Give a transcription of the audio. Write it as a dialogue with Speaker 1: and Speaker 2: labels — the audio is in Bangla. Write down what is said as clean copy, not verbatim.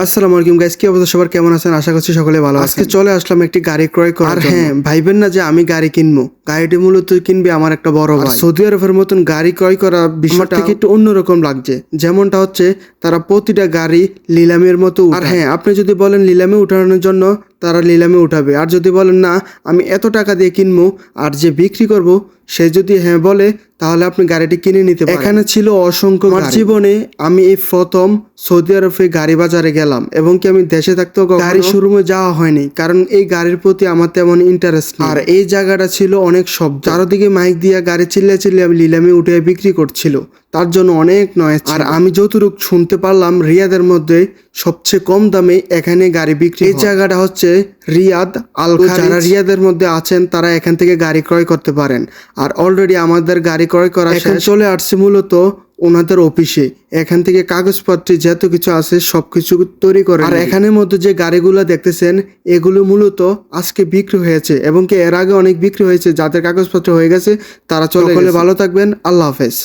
Speaker 1: আসসালামু আলাইকুম গাইস, কি অবস্থা সবার, কেমন আছেন? আশা করছি সকলে ভালো আছেন। আজকে চলে আসলাম একটি গাড়ি ক্রয় করার জন্য। আর হ্যাঁ, ভাইবেন না যে আমি গাড়ি কিনবো, গাড়িটি মূলত কিনবে আমার একটা বড় ভাই। সৌদি আরবের মতন গাড়ি ক্রয় করা বিষয়টা থেকে একটু অন্যরকম লাগছে। যেমনটা হচ্ছে তারা প্রতিটা গাড়ি লিলামের মতো উঠায়। আর হ্যাঁ, আপনি যদি বলেন লিলামে উঠানোর জন্য, তারা লিলামে উঠাবে। আর যদি বলেন না আমি এত টাকা দিয়ে কিনবো, আর যে বিক্রি করব সে যদি হ্যাঁ বলে, তাহলে আপনি গাড়িটি কিনে নিতে পারেন। এখানে ছিল অসংখ্য গাড়ি। আমার জীবনে আমি এই প্রথম সৌদি আরবে গাড়ি বাজারে গেলাম, এবং কি আমি দেশে থাকতেও গাড়ি শোরুমে যাওয়া হয়নি, কারণ এই গাড়ির প্রতি আমার তেমন ইন্টারেস্ট নেই। আর এই জায়গাটা ছিল অনেক শব্দ, চারদিকে মাইক দিয়ে গাড়ি চিল্লিয়ে লিলামে উঠে বিক্রি করছিল, তার জন্য অনেক নয়েজ। আর আমি যতটুকু শুনতে পারলাম, রিয়াদের মধ্যে সবচেয়ে কম দামে এখানে গাড়ি বিক্রি। এই জায়গাটা হচ্ছে রিয়াদ আল খালিজ। যারা রিয়াদের মধ্যে আছেন তারা এখান থেকে গাড়ি ক্রয় করতে পারেন। আর অলরেডি আমাদের গাড়ি ক্রয় করা এখন চলে আসছে মূলত ওনাদের অফিসে। এখান থেকে কাগজপত্রে যত কিছু আছে সবকিছু তৈরি করে। আর এখানের মধ্যে যে গাড়িগুলো দেখতেছেন, এগুলো মূলত আজকে বিক্রি হয়েছে, এবং কি এর আগে অনেক বিক্রি হয়েছে। যাদের কাগজপত্র হয়ে গেছে তারা চলে গেছে। ভালো থাকবেন, আল্লাহ হাফেজ।